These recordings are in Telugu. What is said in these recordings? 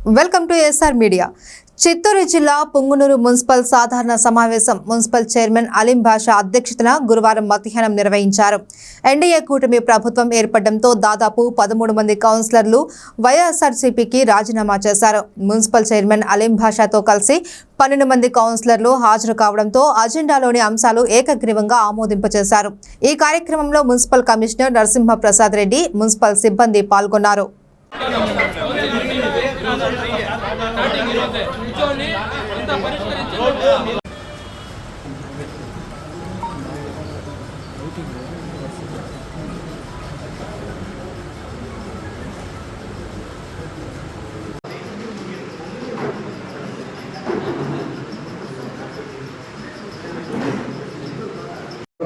Welcome to SR media. Chittoor జిల్లా పుంగునూరు మున్సిపల్ సాధారణ సమావేశం మున్సిపల్ చైర్మన్ అలీం బాషా అధ్యక్షతన గురువారం మధ్యాహ్నం నిర్వహించారు. ఎన్డీఏ కూటమి ప్రభుత్వం ఏర్పడడంతో దాదాపు 13 మంది కౌన్సిలర్లు వైఎస్ఆర్సీపీకి రాజీనామా చేశారు. మున్సిపల్ చైర్మన్ అలీం బాషాతో కలిసి 12 మంది కౌన్సిలర్లు హాజరు కావడంతో అజెండాలోని అంశాలు ఏకగ్రీవంగా ఆమోదింపచేశారు. ఈ కార్యక్రమంలో municipal commissioner Narasimha Prasad Reddy, municipal సిబ్బంది పాల్గొన్నారు.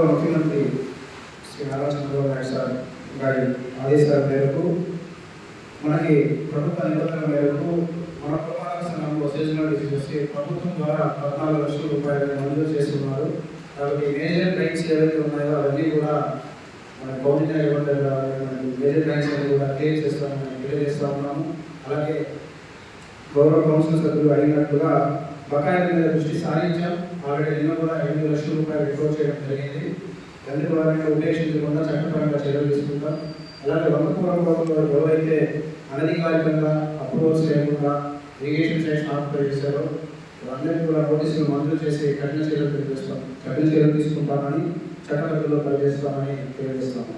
ముఖ్యమంత్రి శ్రీ నారా చంద్రబాబు నాయుడు సార్ గారి ఆదేశాల మేరకు మనకి ప్రభుత్వ నిబంధనల మేరకు మన పురపాలక సంఘంలో సీజనల్ డిసీజెస్ ప్రభుత్వం ద్వారా 14 లక్షల రూపాయలు మంజూరు చేసి ఉన్నారు. కాబట్టి మేజర్ ట్రైన్స్ ఏవైతే ఉన్నాయో అవన్నీ కూడా మన గవర్నమెంట్ మేజర్ ట్రైన్స్ అన్ని కూడా క్లియర్ చేస్తూ ఉన్నాము. అలాగే గౌరవ కౌన్సిల్ సభ్యులు అయినట్లుగా బకాయిల మీద దృష్టి సారించాం. ఆల్రెడీ నిన్న కూడా 8 లక్షల రూపాయలు రికవర్ చేయడం జరిగింది. తండ్రి వారిని ఉపేక్షించకుండా చట్టపరంగా చర్యలు తీసుకుంటాం. అలాగే వందపూర్వకంలో ఎవరైతే అనధికారికంగా అప్రూవల్స్ లేకుండా ఇరిగేషన్ సెక్షన్ ఆక్యుపై చేశారో అందరికీ కూడా నోటీసులు మంజూరు చేసి కఠిన చర్యలు తీసుకుంటామని చట్టపద్ధతిలో పనిచేస్తామని తెలియజేస్తాము.